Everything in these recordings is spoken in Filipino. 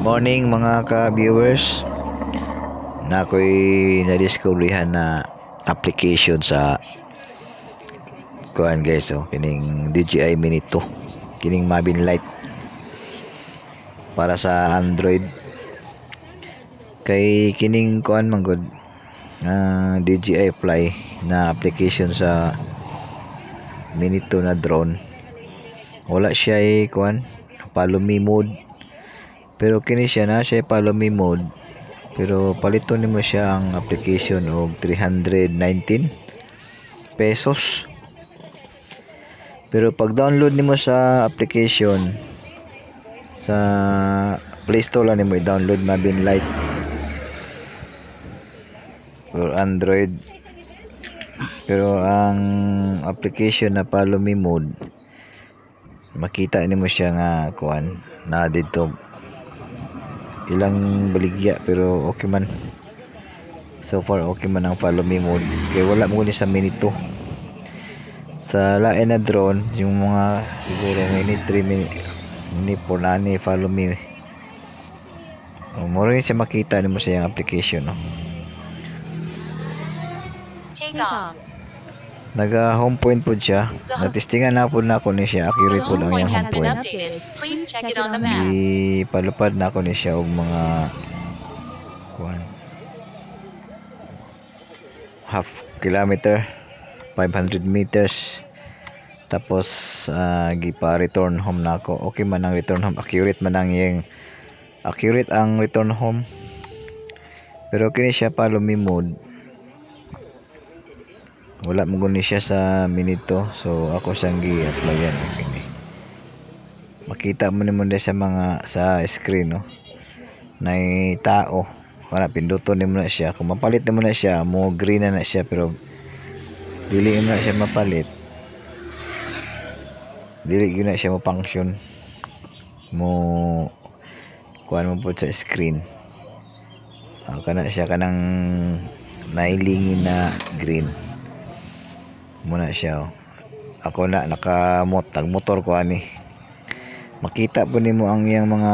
Morning mga ka-viewers. Na ako'y na-discoveryhan na application sa kuan guys, kining DJI Mini 2, kining Mavin Lite para sa Android. Kay kining kuan manggod DJI Fly na application sa Mini 2 na drone. Wala siya kuan follow me mode. Pero kini siya na siya follow me mode, pero palito nimo siya ang application og 319 pesos. Pero pag download nimo sa application sa Play Store lang nimo i-download Mavin Lite for Android. Pero ang application na follow me mode, makita nimo siya nga kuan na dito ilang baligya, pero okay man so far. Okay man ang follow me mode, kaya wala mo ni sa Mini 2. Sa lain na drone, yung mga siguro Mini 3, Mini 4 na ni follow me, mo rin siya makita nimo sa yung application, no? Take off. Naga home point po siya. Natistingan na po na ako ni siya. Accurate po The lang home yung point has home been point. updated. Please check it on the map. Ipalupad na ako ni siya og mga half kilometer, 500 meters. Tapos gipa return home na ako. Okay man ang return home. Accurate man ang accurate ang return home. Pero kini siya follow me mode, wala mo guni siya sa Mini 2. So ako siyang gi-applyan. Okay. Makita mo nimo sa mga sa screen, no, na tao. Wala, pinduton nimo na siya. Kung mapalit nimo na siya, mo green na siya, pero dili na siya mapalit. Dili gyud na siya mo function. Mo kuan mo po sa screen. Kana siya kanang nailingin na green. Muna siya, ako na nakamotag motor ko ani. Makita po nimo ang iyang mga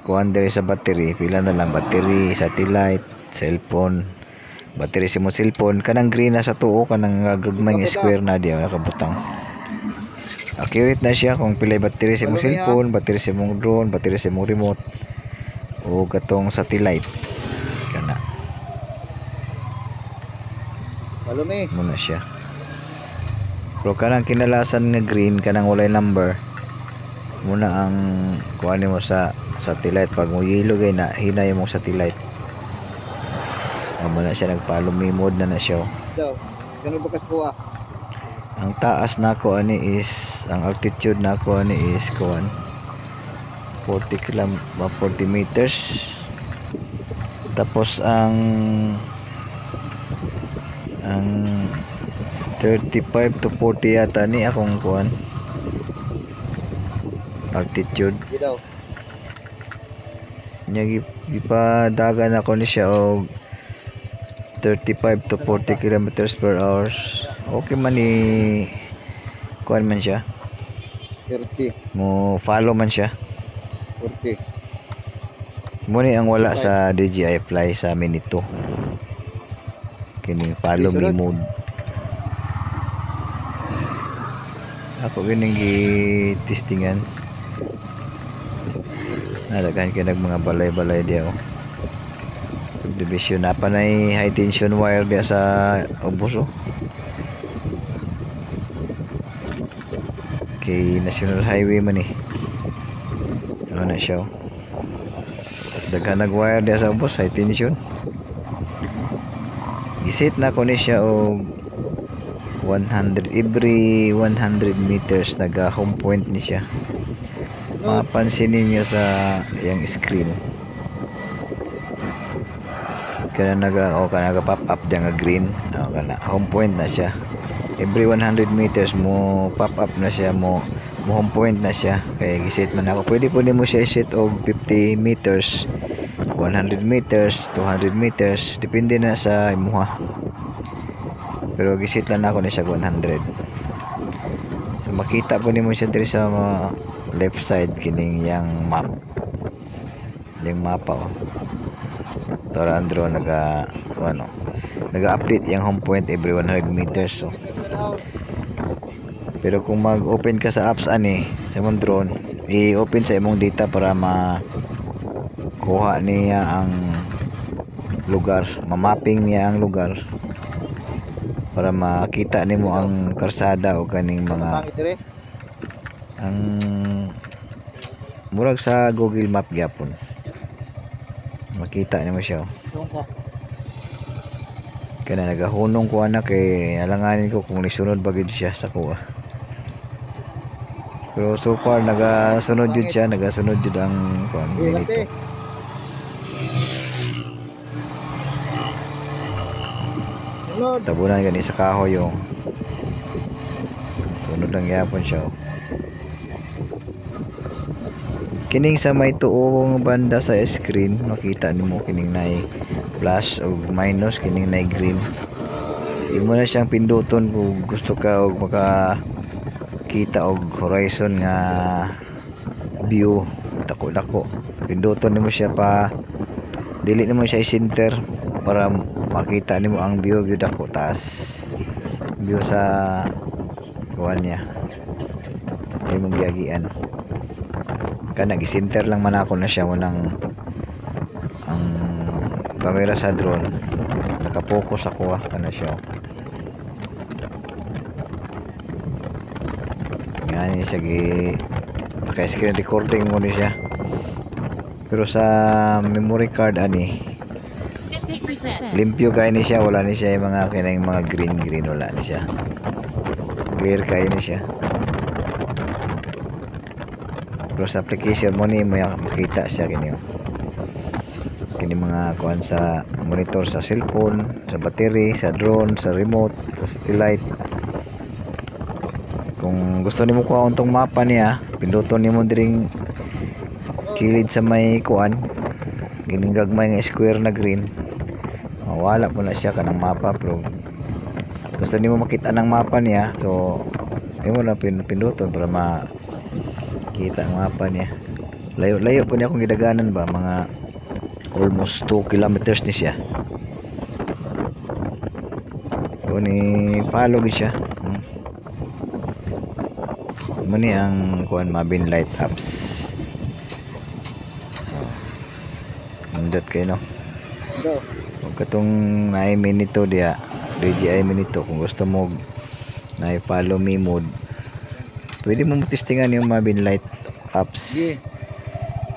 kuan diri sa battery. Pila na lang battery, satellite, cellphone, battery sa mo cellphone. Kanang green na sa tuo, kanang gagmay nga square na diya nakabutang. Accurate na siya kung pilay battery sa mo cellphone, battery sa mo drone, battery sa mo remote, o katong satellite. Kana Follow me. muna siya. Pero kanang kinalasan nga green, kanang walay number, muna ang kuha mo sa satellite. Pag mo yellow gay na hinay mo satellite, muna siya nag-follow me mode na siya. Daw. Sino ba kuha? Ang taas na ko ani is, ang altitude na ko ani is kuan 40 meters. Tapos ang 35 to 40 yata ni akong kuan altitude Daw. nya gipadagan ako ni siya og 35 to 40 kilometers per hours. Okay man ni kuan man siya, 30, mo follow man siya. 40. Muna ang wala sa DJI Fly sa Mini 2, kining follow me mode. Ako gining gi-testingan. Nalaghan ka mga balay-balay diya, subdivision na panay high tension wire diya sa ubos, kay National Highway man ano na siya, daghan nag-wire diya sa ubos, high tension. Gisit na ko ni siya og 100 every 100 meters naga home point ni siya. Mapansin ninyo sa yung screen, kana naga pop up diya nga green, kana home point na siya. Every 100 meters mo pop up na siya, mo home point na siya. Kaya giset man ako, pwede po nimo siya i-set og 50 meters, 100 meters, 200 meters, depende na sa imuha. Pero gisit lang ako na siya 100. So makita po nimo siya diri sa left side kining yang map. yung mapa oh. Tara ang drone naga-update yung home point every 100 meters so. Pero kung mag-open ka sa apps ani sa imong drone, i-open sa imong data para makuha niya ang lugar, mamapping niya ang lugar para makita nimo ang karsada o kaning mga Sangit dire. ang murag sa Google Map gyapon. Makita nimo siya. Kaya nagahunong ko anak kay alanganin ko kung nisunod ba gid siya sa kuha. Pero so far nagasunod jud siya, nagasunod jud ang kuan Late. ganito. Sunod. Tabunan gani sa kahoy yung sunod lang yapon siya. Oh. Kining sa may tuong banda sa screen, makita nimo kining nay plus o minus, kining nay green. Imo na siyang pinduton kung gusto ka og makakita og horizon nga view dako-dako. Pinduton nimo siya pa dili nimo siya i-center para makita nimo ang view gyud dako taas. View sa kuan niya. Imong giagian. Kana gi-center lang man ako na siya wanang ang camera sa drone nakapokus ako kana siya yan siya naka-screen recording mo ni siya pero sa memory card ani 50%. limpyo kay ni siya wala ni siya yung mga kinang mga green wala ni siya clear kay ni siya. Pero sa application mo ni makita siya kini mga kuan sa monitor sa cellphone, sa battery, sa drone, sa remote, sa satellite. Kung gusto nimo kuha untong mapa niya, pinduton nimo diring kilid sa may kuan, gining gagmay nga square na green. Mawala po na siya kanang mapa pero gusto nimo makita ng mapa niya, so imo na pinduton para kita ang mapa niya. Layo po niya kung gidaganan ba mga almost 2 kilometers ni siya. So ni palog siya. Muni ang kuan Mabin Light apps. Nindot kayo no. Go. Kung katong na minito dia, DJI minito kung gusto mo na follow me mode. Pwede mo testingan yung Mabin Light apps. Sige.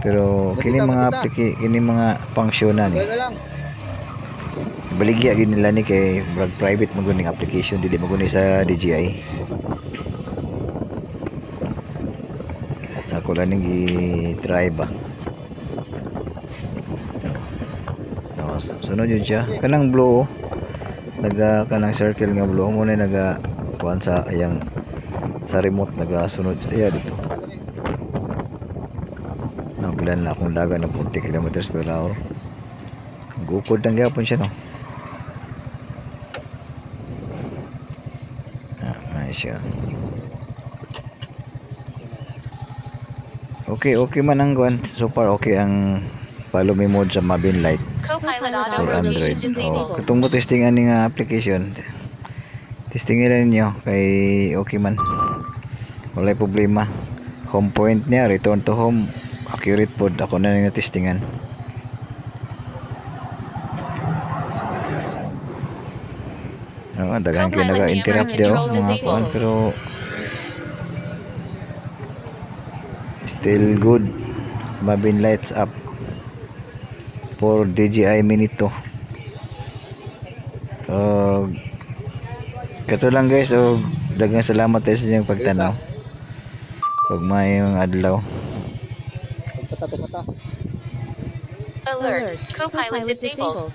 Pero kini mga funksyonan ni. Wala lang. Baligya gid nila ni kay private mo guning application dili mo guni sa DJI. Ako lang ning i-try ba. No, sunod yun siya. Kanang blue kanang circle nga blue mo na kuan sa ayang sa remote nagasunod dito. Nagulan na akong daga ng 40 kilometers per hour. Gukod lang gapon siya no. Nice siya. Okay man ang guan. So far okay ang follow me mode sa Mabin Light Co-pilot auto for rotation Android. disabled. Katong mo testingan ni nga application. Testingin lang niyo kay okay man. Wala problema. Home point niya, return to home. Accurate pod ako na nang testingan. Dagang kayo naga-interrupt diyo mga kuan pero still good. Mabin Lights up for DJI Mini 2. Kato lang guys, dagang salamat tayo sa inyong pagtanaw. Pag may adlaw. Pagpata. Alert. Co-pilot disabled.